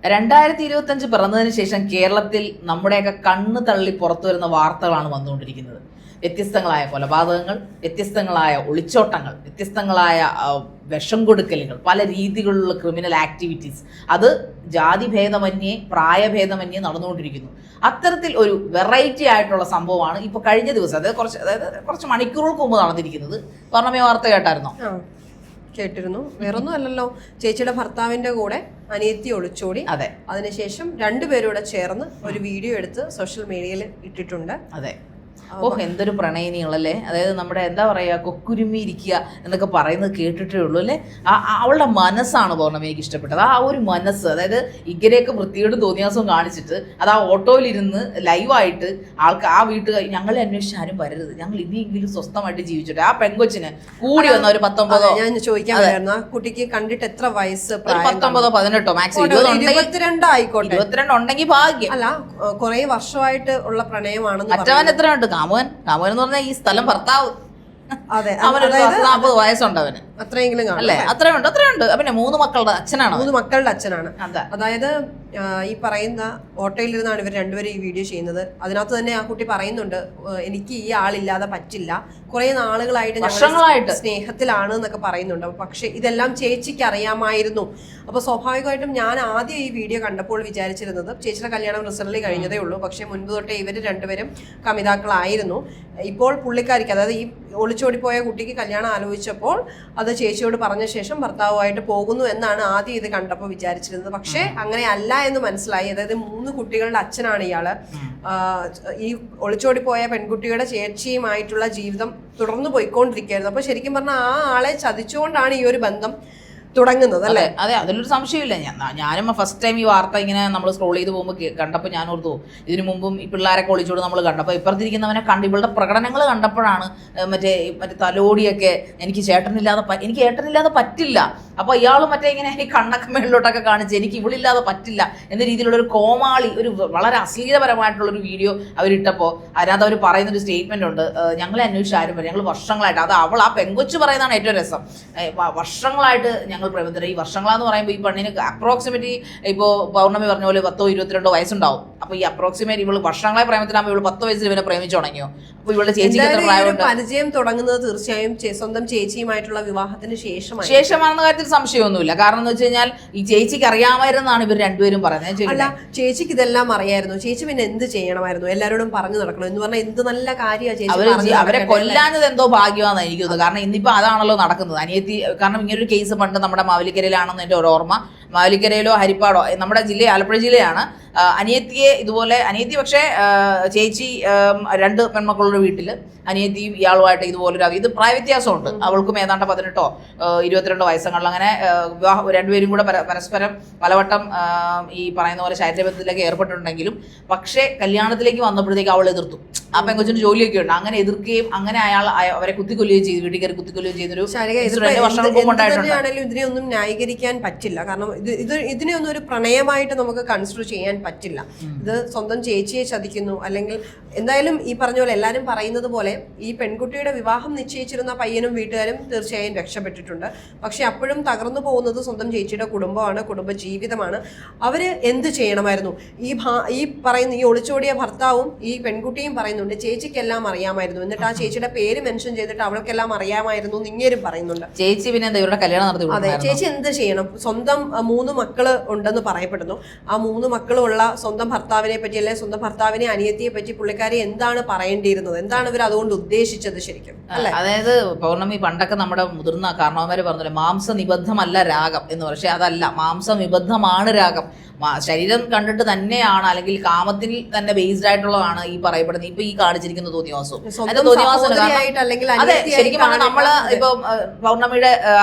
2025 പിറന്നതിന് ശേഷം കേരളത്തിൽ നമ്മുടെയൊക്കെ കണ്ണ് തള്ളി പുറത്തു വരുന്ന വാർത്തകളാണ് വന്നുകൊണ്ടിരിക്കുന്നത്. വ്യത്യസ്തങ്ങളായ കൊലപാതകങ്ങൾ, വ്യത്യസ്തങ്ങളായ ഒളിച്ചോട്ടങ്ങൾ, വ്യത്യസ്തങ്ങളായ വിഷം കൊടുക്കലുകൾ, പല രീതികളിലുള്ള ക്രിമിനൽ ആക്ടിവിറ്റീസ്, അത് ജാതി ഭേദമന്യേ പ്രായഭേദമന്യേ നടന്നുകൊണ്ടിരിക്കുന്നു. അത്തരത്തിൽ ഒരു വെറൈറ്റി ആയിട്ടുള്ള സംഭവമാണ് ഇപ്പോൾ കഴിഞ്ഞ ദിവസം, അതായത് കുറച്ച് മണിക്കൂറുകൾക്ക് മുമ്പ് നടന്നിരിക്കുന്നത്. പൗർണമി വാർത്ത കേട്ടായിരുന്നോ? കേട്ടിരുന്നു. വേറൊന്നും അല്ലല്ലോ, ചേച്ചിയുടെ ഭർത്താവിന്റെ കൂടെ അനിയത്തി ഒളിച്ചോടി. അതെ. അതിനുശേഷം രണ്ടുപേരൂടെ ചേർന്ന് ഒരു വീഡിയോ എടുത്ത് സോഷ്യൽ മീഡിയയിൽ ഇട്ടിട്ടുണ്ട്. അതെ. എന്തൊരു പ്രണയിനികളല്ലേ. അതായത് നമ്മുടെ എന്താ പറയുക, കൊക്കുരുമ്മി ഇരിക്കുക എന്നൊക്കെ പറയുന്നത് കേട്ടിട്ടേ ഉള്ളൂ അല്ലേ. അവളുടെ മനസ്സാണ് പൗർണമി എനിക്ക് ഇഷ്ടപ്പെട്ടത്. ആ ഒരു മനസ്സ്, അതായത് ഇങ്ങനെയൊക്കെ വൃത്തിയോട് തോന്നിയാസവും കാണിച്ചിട്ട് അത് ആ ഓട്ടോയിലിരുന്ന് ലൈവായിട്ട് ആൾക്ക് ആ വീട്ടുകാർ ഞങ്ങളെ അന്വേഷിച്ച് ആരും വരരുത്, ഞങ്ങൾ ഇനിയെങ്കിലും സ്വസ്ഥമായിട്ട് ജീവിച്ചിട്ട് ആ പെങ്കൊച്ചിന് കൂടി വന്ന ഒരു 19 ഞാൻ ചോദിക്കാൻ ആ കുട്ടിക്ക് കണ്ടിട്ട് എത്ര വയസ്സ്? 19, 18, മാക്സിമം 22 ആയിക്കോട്ടെ. 22 ഉണ്ടെങ്കിൽ ഭാഗ്യം. അല്ല, കുറെ വർഷമായിട്ട് ഉള്ള പ്രണയമാണെന്ന്. മറ്റവൻ എത്ര ഉണ്ട്? കാമുകൻ എന്ന് പറഞ്ഞാൽ ഈ സ്ഥലം ഭർത്താവ്. അതെ, അവനൊരു 40 വയസ്സുണ്ട് അവന്. അത്രയെങ്കിലും അല്ലേ? അത്രയുണ്ട്. പിന്നെ 3 മക്കളുടെ അച്ഛനാണ്. 3 മക്കളുടെ അച്ഛനാണ്. അതായത് ഈ പറയുന്ന ഓട്ടോയിലിരുന്നാണ് ഇവർ രണ്ടുപേരും ഈ വീഡിയോ ചെയ്യുന്നത്. അതിനകത്ത് തന്നെ ആ കുട്ടി പറയുന്നുണ്ട്, എനിക്ക് ഈ ആളില്ലാതെ പറ്റില്ല, കുറെ നാളുകളായിട്ട് ഞങ്ങൾ സ്നേഹത്തിലാണ് എന്നൊക്കെ പറയുന്നുണ്ട്. പക്ഷെ ഇതെല്ലാം ചേച്ചിക്ക് അറിയാമായിരുന്നു. അപ്പൊ സ്വാഭാവികമായിട്ടും ഞാൻ ആദ്യം ഈ വീഡിയോ കണ്ടപ്പോൾ വിചാരിച്ചിരുന്നത് ചേച്ചിയുടെ കല്യാണം റിസൾട്ട് കഴിഞ്ഞതേ ഉള്ളൂ, പക്ഷെ മുൻപ് തൊട്ടേ ഇവർ രണ്ടുപേരും കമിതാക്കളായിരുന്നു. ഇപ്പോൾ പുള്ളിക്കാരിക്ക്, അതായത് ഈ ഒളിച്ചോടിപ്പോയ കുട്ടിക്ക് കല്യാണം ആലോചിച്ചപ്പോൾ അത് ചേച്ചിയോട് പറഞ്ഞ ശേഷം ഭർത്താവുമായിട്ട് പോകുന്നു എന്നാണ് ആദ്യം ഇത് കണ്ടപ്പോൾ വിചാരിച്ചിരുന്നത്. പക്ഷെ അങ്ങനെ അല്ല എന്ന് മനസ്സിലായി. അതായത് 3 കുട്ടികളുടെ അച്ഛനാണ് ഇയാള്. ഈ ഒളിച്ചോടിപ്പോയ പെൺകുട്ടിയുടെ ചേച്ചിയുമായിട്ടുള്ള ജീവിതം തുടർന്നു പോയിക്കൊണ്ടിരിക്കുകയായിരുന്നു. അപ്പൊ ശരിക്കും പറഞ്ഞാൽ ആ ആളെ ചതിച്ചുകൊണ്ടാണ് ഈ ഒരു ബന്ധം തുടങ്ങുന്നത് അല്ലേ? അതെ, അതിലൊരു സംശയമില്ല. ഞാനും ഫസ്റ്റ് ടൈം ഈ വാർത്ത ഇങ്ങനെ നമ്മൾ സ്ക്രോൾ ചെയ്ത് പോകുമ്പോൾ കണ്ടപ്പോൾ ഞാൻ ഓർത്തു, ഇതിനു മുമ്പും ഈ പിള്ളേരെ ഒളിച്ചോട് നമ്മൾ കണ്ടപ്പോൾ ഇപ്പുറത്തിരിക്കുന്നവനെ ഇവളുടെ പ്രകടനങ്ങൾ കണ്ടപ്പോഴാണ് മറ്റേ തലോടിയൊക്കെ എനിക്ക് ഏട്ടനില്ലാതെ പറ്റില്ല. അപ്പോൾ ഇയാൾ ഇങ്ങനെ ഈ കണ്ണൊക്കെ മേളിലോട്ടൊക്കെ കാണിച്ച് എനിക്ക് ഇവളില്ലാതെ പറ്റില്ല എന്ന രീതിയിലുള്ളൊരു കോമാളി, ഒരു വളരെ അശ്ലീലപരമായിട്ടുള്ളൊരു വീഡിയോ അവരിട്ടപ്പോൾ അതിനകത്ത് അവർ പറയുന്നൊരു സ്റ്റേറ്റ്മെന്റ് ഉണ്ട്, ഞങ്ങളെ അന്വേഷിച്ച് ആരും വരും, ഞങ്ങൾ വർഷങ്ങളായിട്ട്, അത് അവൾ ആ പെങ്കൊച്ച് പറയുന്നതാണ് ഏറ്റവും രസം, വർഷങ്ങളായിട്ട് ഞങ്ങൾ പ്രേമത്തില. ഈ വർഷങ്ങളാന്ന് പറയുമ്പോൾ ഈ പെണ്ണിന് അപ്രോക്സിമേറ്റ്ലി ഇപ്പോൾ പൗർണമി പറഞ്ഞ പോലെ 10, 22 വയസ്സുണ്ടാവും. അപ്പോൾ ഈ അപ്രോക്സിമേറ്റ് ഇവള് വർഷങ്ങളായി പ്രേമത്തിലാകുമ്പോൾ ഇവള് 10 വയസ്സിൽ ഇവനെ പ്രേമിച്ചു തുടങ്ങിയോ? അപ്പോൾ ഇവളുടെ ചേച്ചിക്ക് പരിചയം തുടങ്ങുന്നത് തീർച്ചയായും സ്വന്തം ചേച്ചിയുമായിട്ടുള്ള വിവാഹത്തിന് ശേഷമാണെന്ന കാര്യത്തിൽ സംശയമൊന്നുമില്ല. കാരണം എന്ന് വെച്ച് കഴിഞ്ഞാൽ ഈ ചേച്ചിക്ക് അറിയാമായിരുന്നാണ് ഇവർ രണ്ടുപേരും പറയുന്നത്. അല്ല, ചേച്ചിക്ക് ഇതെല്ലാം അറിയായിരുന്നു, ചേച്ചി പിന്നെ എന്ത് ചെയ്യണമായിരുന്നു? എല്ലാവരോടും പറഞ്ഞു നടക്കണം എന്ന് പറഞ്ഞാൽ എന്ത് നല്ല കാര്യമാണ്. അവരെ കൊല്ലാഞ്ഞത് എന്തോ ഭാഗ്യമാണെന്ന് എനിക്ക് തോന്നുന്നത്. കാരണം ഇന്നിപ്പോ അതാണല്ലോ നടക്കുന്നത്. അനിയത്തി, കാരണം ഇങ്ങനൊരു കേസ് പണ്ട് നമ്മുടെ മാവേലിക്കരയിലാണെന്ന് എൻ്റെ ഒരു ഓർമ്മ, മാവേലിക്കരയിലോ ഹരിപ്പാടോ, നമ്മുടെ ജില്ല ആലപ്പുഴ ജില്ലയാണ്. അനിയത്തിയെ ഇതുപോലെ, അനിയത്തി പക്ഷേ ചേച്ചി 2 പെൺമക്കളുടെ വീട്ടിൽ അനിയത്തിയും ഇയാളുമായിട്ട് ഇതുപോലൊരു, ഇത് പ്രായ വ്യത്യാസമുണ്ട്, അവൾക്കും ഏതാണ്ട് 18 22 വയസ്സങ്ങളിൽ അങ്ങനെ രണ്ടുപേരും കൂടെ പരസ്പരം പലവട്ടം ഈ പറയുന്ന പോലെ ശാരീരബന്ധത്തിലേക്ക് ഏർപ്പെട്ടിട്ടുണ്ടെങ്കിലും പക്ഷേ കല്യാണത്തിലേക്ക് വന്നപ്പോഴത്തേക്ക് അവൾ എതിർത്തു. ആ പെങ്കൊച്ചിന് ജോലിയൊക്കെ ഉണ്ട്, അങ്ങനെ എതിർക്കുകയും അങ്ങനെ അവരെ കുത്തിക്കൊല്ലുകയും ചെയ്തു, വീട്ടിൽ കയറി കുത്തിക്കൊല്ലുകയും ചെയ്തൊരു വർഷങ്ങൾക്ക് മുമ്പ് ഉണ്ടായിട്ടുണ്ട്. ഇതിനെയൊന്നും ന്യായീകരിക്കാൻ പറ്റില്ല. കാരണം ഇതിനെയൊന്നും ഒരു പ്രണയമായിട്ട് നമുക്ക് കൺസിഡർ ചെയ്യാൻ പറ്റില്ല. ഇത് സ്വന്തം ചേച്ചിയെ ചതിക്കുന്നു. അല്ലെങ്കിൽ എന്തായാലും ഈ പറഞ്ഞ പോലെ എല്ലാവരും പറയുന്നത് പോലെ ഈ പെൺകുട്ടിയുടെ വിവാഹം നിശ്ചയിച്ചിരുന്ന പയ്യനും വീട്ടുകാരും തീർച്ചയായും രക്ഷപ്പെട്ടിട്ടുണ്ട്. പക്ഷെ അപ്പോഴും തകർന്നു പോകുന്നത് സ്വന്തം ചേച്ചിയുടെ കുടുംബമാണ്, കുടുംബ ജീവിതമാണ്. അവര് എന്ത് ചെയ്യണമായിരുന്നു? ഈ പറയുന്ന ഈ ഒളിച്ചോടിയ ഭർത്താവും ഈ പെൺകുട്ടിയും പറയുന്നുണ്ട് ചേച്ചിക്കെല്ലാം അറിയാമായിരുന്നു, എന്നിട്ട് ആ ചേച്ചിയുടെ പേര് മെൻഷൻ ചെയ്തിട്ട് അവൾക്കെല്ലാം അറിയാമായിരുന്നു ഇങ്ങേരും പറയുന്നുണ്ട്. ചേച്ചി പിന്നെ ഇവരുടെ കല്യാണം നടത്തി. അതെ, ചേച്ചി എന്ത് ചെയ്യണം? സ്വന്തം 3 മക്കള് ഉണ്ടെന്ന് പറയപ്പെടുന്നു. ആ 3 മക്കളുള്ള സ്വന്തം ഭർത്താവിനെ പറ്റി, അല്ലെങ്കിൽ സ്വന്തം ഭർത്താവിനെ അനിയത്തിയെ പറ്റി പുള്ളിക്കാരി എന്താണ് പറയേണ്ടിയിരുന്നത്? എന്താണ് ഇവർ അതുകൊണ്ട് ഉദ്ദേശിച്ചത് ശരിക്കും? അല്ലെ, അതായത് പൗർണമി പണ്ടൊക്കെ നമ്മുടെ മുതിർന്ന കാരണവന്മാര് പറഞ്ഞില്ലേ, മാംസനിബദ്ധമല്ല രാഗം എന്ന്. പക്ഷെ അതല്ല, മാംസനിബദ്ധമാണ് രാഗം. ശരീരം കണ്ടിട്ട് തന്നെയാണ്, അല്ലെങ്കിൽ കാമത്തിൽ തന്നെ ബേസ്ഡ് ആയിട്ടുള്ളതാണ് ഈ പറയപ്പെടുന്നത്. ഇപ്പൊ ഈ കാണിച്ചിരിക്കുന്ന തോന്നിവാസവും. അതെ, ശരിക്കും പറഞ്ഞാൽ നമ്മള് ഇപ്പൊ പൗർണമിയുടെ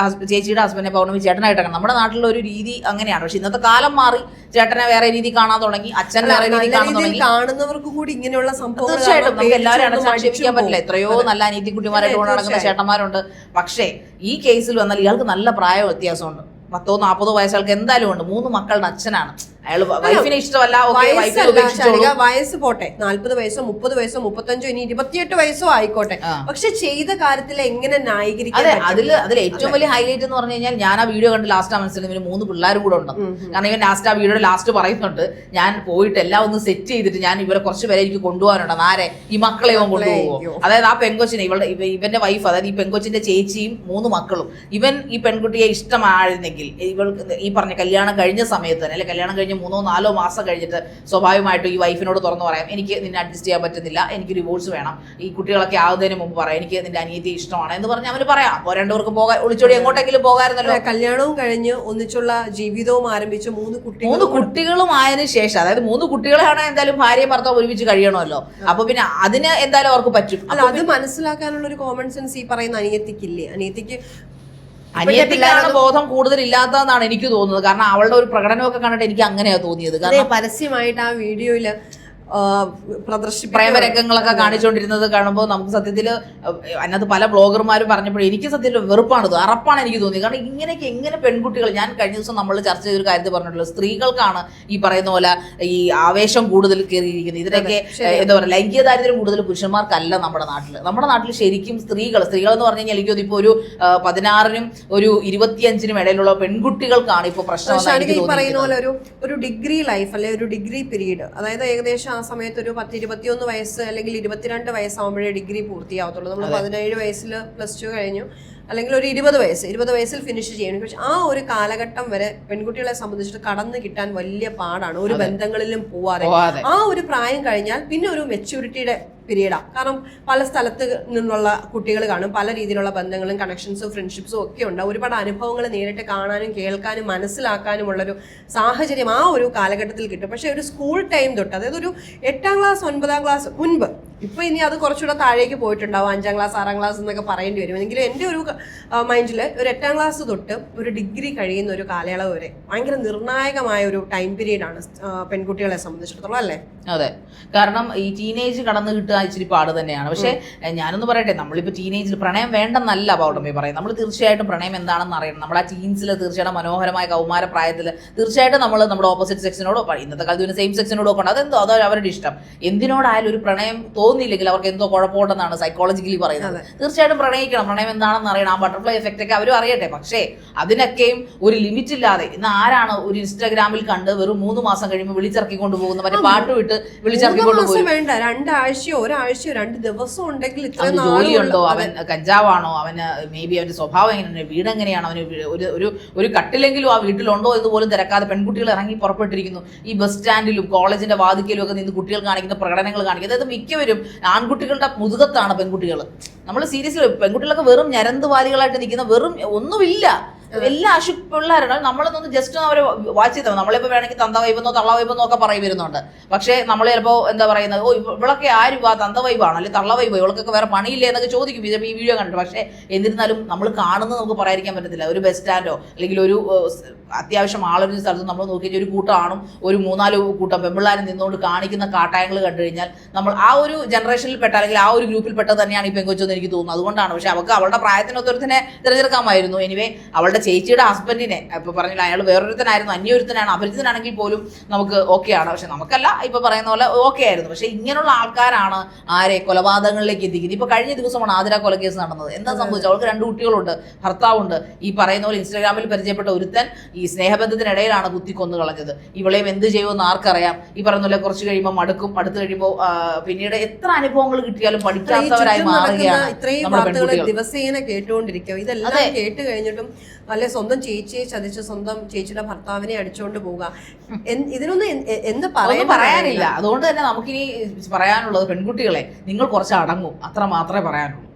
ചേച്ചിയുടെ ഹസ്ബൻഡിനെ പൗർണമി ചേട്ടനായിട്ടാണ് നമ്മുടെ നാട്ടിലുള്ള ഒരു രീതി അങ്ങനെയാണ്. പക്ഷെ ഇന്നത്തെ കാലം മാറി, ചേട്ടനെ വേറെ രീതി കാണാൻ തുടങ്ങി, അച്ഛൻ വേറെ രീതി കാണാൻ തുടങ്ങി. കാണുന്നവർക്ക് കൂടി ഇങ്ങനെയുള്ള സംഭവം തീർച്ചയായിട്ടും നമുക്ക് എല്ലാവരും അടച്ചാക്ഷേപിക്കാൻ പറ്റില്ല. എത്രയോ നല്ല അനീതിക്കുട്ടിമാരായിട്ട് കൊണ്ട് നടക്കുന്ന ചേട്ടന്മാരുണ്ട്. പക്ഷേ ഈ കേസിൽ വന്നാൽ ഇയാൾക്ക് നല്ല പ്രായ വ്യത്യാസമുണ്ട്. 30, 40 വയസ്സുകൾക്ക് എന്തായാലും ഉണ്ട്. 3 മക്കളുടെ അച്ഛനാണ്. അയാൾ വൈഫിനെ ഇഷ്ടമല്ല, വയസ്സ് പോട്ടെ, 40 വയസ്സോ 30 വയസ്സോ 35 ഇനി 28 വയസ്സോ ആയിക്കോട്ടെ, പക്ഷെ ചെയ്ത കാര്യത്തിൽ എങ്ങനെ ന്യായീകരിക്കാൻ? അതിൽ ഏറ്റവും വലിയ ഹൈലൈറ്റ് എന്ന് പറഞ്ഞു കഴിഞ്ഞാൽ, ഞാൻ ആ വീഡിയോ കണ്ട് ലാസ്റ്റ് മനസ്സിലായി ഇവന് 3 പിള്ളേരും കൂടെ ഉണ്ട്. കാരണം ഇവൻ ലാസ്റ്റ് ആ വീഡിയോയുടെ ലാസ്റ്റ് പറയുന്നുണ്ട്, ഞാൻ പോയിട്ട് എല്ലാം ഒന്ന് സെറ്റ് ചെയ്തിട്ട് ഞാൻ ഇവരെ കുറച്ച് പേരെ എനിക്ക് കൊണ്ടുപോകാനുണ്ട്. ആരെ? ഈ മക്കളെ ഇവൻ കൊണ്ടുപോകുമോ? അതായത് ആ പെൺകൊച്ചിനെ, ഇവന്റെ വൈഫ്, അതായത് ഈ പെൺകൊച്ചിന്റെ ചേച്ചിയും 3 മക്കളും, ഇവൻ ഈ പെൺകുട്ടിയെ ഇഷ്ടമായിരുന്നെങ്കിൽ ഇവൾക്ക് ഈ പറഞ്ഞ കല്യാണം കഴിഞ്ഞ സമയത്ത് തന്നെ, അല്ലെ കല്യാണം കഴിഞ്ഞ് 3-4 മാസം കഴിഞ്ഞിട്ട് സ്വാഭാവികമായിട്ടും ഈ വൈഫിനോട് തുറന്നു പറയാം, എനിക്ക് നിന്നെ അഡ്ജസ്റ്റ് ചെയ്യാൻ പറ്റുന്നില്ല, എനിക്ക് ഡിവോഴ്സ് വേണം, ഈ കുട്ടികളൊക്കെ ആവുന്നതിന് മുമ്പ് പറയാം, എനിക്ക് നിന്റെ അനിയത്തി ഇഷ്ടമാണ് എന്ന് പറഞ്ഞ് അവന് പറയാം. അപ്പോൾ രണ്ടുപേർക്ക് പോകാൻ ഒളിച്ചോടി എങ്ങോട്ടെങ്കിലും പോകാമായിരുന്നല്ലോ. കല്യാണവും കഴിഞ്ഞ് ഒന്നിച്ചുള്ള ജീവിതവും ആരംഭിച്ച് 3 കുട്ടികളും ആയതിനു ശേഷം, അതായത് 3 കുട്ടികളാണ് എന്തായാലും ഭാര്യയും ഭർത്താവും ഒരുമിച്ച് കഴിയണമല്ലോ. അപ്പൊ പിന്നെ അതിന് എന്തായാലും അവർക്ക് പറ്റും. അല്ല, അത് മനസ്സിലാക്കാനുള്ള ഒരു കോമൺ സെൻസ് ഈ പറയുന്ന അനിയത്തിക്കില്ലേ? അനിയത്തിക്കാണ് ബോധം കൂടുതൽ ഇല്ലാത്തതെന്നാണ് എനിക്ക് തോന്നുന്നത്. കാരണം അവളുടെ ഒരു പ്രകടനമൊക്കെ കണ്ടിട്ട് എനിക്ക് അങ്ങനെയാ തോന്നിയത്. കാരണം പരസ്യമായിട്ട് ആ വീഡിയോയില് പ്രേമരംഗങ്ങളൊക്കെ കാണിച്ചുകൊണ്ടിരുന്നത് കാണുമ്പോൾ നമുക്ക് സത്യത്തിൽ അതിനകത്ത് പല ബ്ലോഗർമാരും പറഞ്ഞപ്പോൾ എനിക്ക് സത്യത്തിൽ വെറുപ്പാണിത്, അറപ്പാണ് എനിക്ക് തോന്നിയത്. കാരണം ഇങ്ങനെയൊക്കെ എങ്ങനെ പെൺകുട്ടികൾ, ഞാൻ കഴിഞ്ഞ ദിവസം നമ്മൾ ചർച്ച ചെയ്തൊരു കാര്യത്തിൽ പറഞ്ഞിട്ടുള്ളത്, സ്ത്രീകൾക്കാണ് ഈ പറയുന്ന പോലെ ഈ ആവേശം കൂടുതൽ കയറിയിരിക്കുന്നത്. ഇതിനൊക്കെ എന്താ പറയുക, ലൈംഗിക ദാരിദ്ര്യം കൂടുതൽ പുരുഷന്മാർക്കല്ല നമ്മുടെ നാട്ടിൽ. നമ്മുടെ നാട്ടിൽ ശരിക്കും സ്ത്രീകൾ എന്ന് പറഞ്ഞു കഴിഞ്ഞാൽ എനിക്ക് ഇപ്പോൾ ഒരു 16-നും ഒരു 25-നും ഇടയിലുള്ള പെൺകുട്ടികൾക്കാണ് ഇപ്പോൾ പ്രശ്നം. ഈ പറയുന്ന പോലെ ഒരു ഡിഗ്രി ലൈഫ്, അല്ലെ ഒരു ഡിഗ്രി പീരീഡ്, അതായത് ഏകദേശം ആ സമയത്ത് ഒരു 10-21 വയസ്സ് അല്ലെങ്കിൽ 22 വയസ്സാകുമ്പോഴേ ഡിഗ്രി പൂർത്തിയാവത്തുള്ളൂ. നമ്മൾ 17 വയസ്സിൽ +2 കഴിഞ്ഞു, അല്ലെങ്കിൽ ഒരു 20 വയസ്സിൽ ഫിനിഷ് ചെയ്യണം. പക്ഷെ ആ ഒരു കാലഘട്ടം വരെ പെൺകുട്ടികളെ സംബന്ധിച്ചിട്ട് കടന്നു കിട്ടാൻ വലിയ പാടാണ്, ഒരു ബന്ധങ്ങളിലും പോവാതെ. ആ ഒരു പ്രായം കഴിഞ്ഞാൽ പിന്നെ ഒരു മെച്യൂരിറ്റിയുടെ പീരീഡാണ്. കാരണം പല സ്ഥലത്ത് നിന്നുള്ള കുട്ടികൾ കാണും, പല രീതിയിലുള്ള ബന്ധങ്ങളും കണക്ഷൻസും ഫ്രണ്ട്ഷിപ്സും ഒക്കെ ഉണ്ട്. ഒരുപാട് അനുഭവങ്ങൾ നേരിട്ട് കാണാനും കേൾക്കാനും മനസ്സിലാക്കാനുമുള്ളൊരു സാഹചര്യം ആ ഒരു കാലഘട്ടത്തിൽ കിട്ടും. പക്ഷെ ഒരു സ്കൂൾ ടൈം തൊട്ട്, അതായത് ഒരു 8ാം ക്ലാസ് 9ാം ക്ലാസ് മുൻപ്, ഇപ്പൊ ഇനി അത് കുറച്ചുകൂടെ താഴേക്ക് പോയിട്ടുണ്ടാവും, 5ാം ക്ലാസ് 6ാം ക്ലാസ് എന്നൊക്കെ പറയേണ്ടി വരും. എങ്കിലും എൻ്റെ ഒരു മൈൻഡിൽ ഒരു 8ാം ക്ലാസ് തൊട്ട് ഒരു ഡിഗ്രി കഴിയുന്ന ഒരു കാലയളവ് വരെ ഭയങ്കര നിർണായകമായ ഒരു ടൈം പീരീഡാണ് പെൺകുട്ടികളെ സംബന്ധിച്ചിടത്തോളം, അല്ലേ? അതെ, കാരണം ഈ ടീനേജ് കടന്നു കിട്ടുക ഇച്ചിരി പാട് തന്നെയാണ്. പക്ഷെ ഞാനൊന്ന് പറയട്ടെ, നമ്മളിപ്പോൾ ടീനേജിൽ പ്രണയം വേണ്ടെന്നല്ല പൗർണമി പറയും. നമ്മൾ തീർച്ചയായിട്ടും പ്രണയം എന്താണെന്ന് അറിയണം. നമ്മൾ ആ ടീൻസിൽ തീർച്ചയായിട്ടും മനോഹരമായ കൗമാര പ്രായത്തിൽ തീർച്ചയായിട്ടും നമ്മൾ നമ്മുടെ ഓപ്പോസിറ്റ് സെക്സിനോടോ, ഇന്നത്തെ കാലത്ത് സെയിം സെക്സിനോടോ ഒക്കെ ഉണ്ട്, അതെന്തോ അതോ അവരുടെ ഇഷ്ടം. എന്തിനോടായാലും ഒരു പ്രണയം തോന്നിയില്ലെങ്കിൽ അവർക്ക് എന്തോ കുഴപ്പമുണ്ടെന്നാണ് സൈക്കോളജിക്കലി പറയുന്നത്. തീർച്ചയായിട്ടും പ്രണയിക്കണം, പ്രണയം എന്താണെന്ന് അറിയണം, ആ ബട്ടർഫ്ലൈ എഫക്റ്റ് ഒക്കെ അവരും അറിയട്ടെ. പക്ഷേ അതിനൊക്കെയും ഒരു ലിമിറ്റ് ഇല്ലാതെ ഇന്ന് ആരാണ് ഒരു ഇൻസ്റ്റാഗ്രാമിൽ കണ്ട് വെറും 3 മാസം കഴിയുമ്പോൾ വിളിച്ചിറക്കിക്കൊണ്ട് പോകുന്ന, മറ്റേ പാട്ട് വിട്ട് വിളിച്ചിറക്കിക്കൊണ്ട് പോകും. വേണ്ട, 2 ആഴ്ചയോ 2 ദിവസം ഉണ്ടെങ്കിൽ ജോലിയുണ്ടോ, അവൻ കഞ്ചാവാണോ, അവന് മേ ബി അവന്റെ സ്വഭാവം എങ്ങനെയാണ്, വീട് എങ്ങനെയാണ്, അവന് ഒരു കട്ടിലെങ്കിലും ആ വീട്ടിലുണ്ടോ എന്ന് പോലും തിരക്കാതെ പെൺകുട്ടികൾ ഇറങ്ങി പുറപ്പെട്ടിരിക്കുന്നു. ഈ ബസ് സ്റ്റാൻഡിലും കോളേജിന്റെ വാതിക്കലും ഒക്കെ നിന്ന് കുട്ടികൾ കാണിക്കുന്ന പ്രകടനങ്ങൾ കാണിക്കുന്നത്. അതായത് മിക്കവരും ആൺകുട്ടികളുടെ മുതുകത്താണ് പെൺകുട്ടികൾ. നമ്മൾ സീരിയസ്ലി പെൺകുട്ടികളൊക്കെ വെറും ഞരന്തുവാലികളായിട്ട് നിൽക്കുന്ന, വെറും ഒന്നുമില്ല, എല്ലാ അശുദ്ധ പിള്ളേരാണ്. നമ്മളൊന്ന് ജസ്റ്റ് അവരെ വാച്ച് ചെയ്താൽ നമ്മളിപ്പോൾ വേണമെങ്കിൽ തന്ത വൈബെന്നോ തള്ള വൈബെന്നോ ഒക്കെ പറയും വരുന്നുണ്ട്. പക്ഷേ നമ്മൾ ചിലപ്പോൾ എന്താ പറയുന്നത്, ഇവളൊക്കെ ആരും ആ തന്ത വൈബാണ് അല്ലെങ്കിൽ തള്ള വൈബ്, ഇവൾക്കൊക്കെ വേറെ പണിയില്ലേ എന്നൊക്കെ ചോദിക്കും ചിലപ്പോൾ ഈ വീഡിയോ കണ്ടിട്ട്. പക്ഷേ എന്നിരുന്നാലും നമ്മൾ കാണുന്നത് നമുക്ക് പറയാതിരിക്കാൻ പറ്റത്തില്ല. ഒരു ബസ് സ്റ്റാൻഡോ അല്ലെങ്കിൽ ഒരു അത്യാവശ്യം ആളൊരു സ്ഥലത്ത് നമ്മൾ നോക്കിയിട്ട് ഒരു കൂട്ടമാണും ഒരു 3-4 കൂട്ടം പെൺപിള്ളേരും നിന്നുകൊണ്ട് കാണിക്കുന്ന കാട്ടായങ്ങൾ കണ്ടു കഴിഞ്ഞാൽ നമ്മൾ ആ ഒരു ജനറേഷനിൽ പെട്ട അല്ലെങ്കിൽ ആ ഒരു ഗ്രൂപ്പിൽ പെട്ടത് തന്നെയാണ് ഈ പെങ്കൊച്ചെന്ന് എനിക്ക് തോന്നുന്നു. അതുകൊണ്ടാണ്. പക്ഷെ അവൾക്ക് അവളുടെ പ്രായത്തിനൊത്തൊരുത്തിനെ തിരഞ്ഞെടുക്കാമായിരുന്നു. എനിവേ അവളുടെ ചേച്ചിയുടെ ഹസ്ബൻഡിനെ ഇപ്പൊ പറഞ്ഞില്ല, അയാൾ വേറൊരുത്തനായിരുന്നു, അന്യൊരുത്തനാണ്, അപരിചിതനാണെങ്കിൽ പോലും നമുക്ക് ഓക്കെയാണ്. പക്ഷെ നമുക്കല്ല, ഇപ്പൊ പറയുന്ന പോലെ ഓക്കെ ആയിരുന്നു. പക്ഷെ ഇങ്ങനെയുള്ള ആൾക്കാരാണ് ആരെ കൊലപാതകങ്ങളിലേക്ക് എത്തിക്കുന്നത്. ഇപ്പൊ കഴിഞ്ഞ ദിവസമാണ് ആതിര കൊലക്കേസ് നടന്നത്. എന്താ സംഭവിച്ചത്? അവൾക്ക് 2 കുട്ടികളുണ്ട്, ഭർത്താവുണ്ട്. ഈ പറയുന്ന പോലെ ഇൻസ്റ്റാഗ്രാമിൽ പരിചയപ്പെട്ട ഒരുത്തൻ ഈ സ്നേഹബന്ധത്തിനിടയിലാണ് കുത്തി കൊന്നു കളഞ്ഞത്. ഇവളെയും എന്ത് ചെയ്യുമെന്ന് ആർക്കറിയാം. ഈ പറയുന്ന പോലെ കുറച്ച് കഴിയുമ്പോൾ മടുക്കും, അടുത്ത് കഴിയുമ്പോൾ പിന്നീട് എത്ര അനുഭവങ്ങൾ കിട്ടിയാലും പഠിക്കാത്തവരായി മാറുകയാണ്. ഇത്രയും വാർത്തകൾ ദിവസേന കേട്ടുകൊണ്ടിരിക്കും. ഇതെല്ലാം കേട്ട് കഴിഞ്ഞിട്ടും അല്ലെ സ്വന്തം ചേച്ചിയെ ചതിച്ച് സ്വന്തം ചേച്ചിയുടെ ഭർത്താവിനെ അടിച്ചുകൊണ്ട് പോവുക, ഇതിനൊന്നും എന്ത് പറയാനില്ല. അതുകൊണ്ട് തന്നെ നമുക്കിനി പറയാനുള്ളത്, പെൺകുട്ടികളെ നിങ്ങൾ കുറച്ച് അടങ്ങും, അത്ര മാത്രമേ പറയാനുള്ളൂ.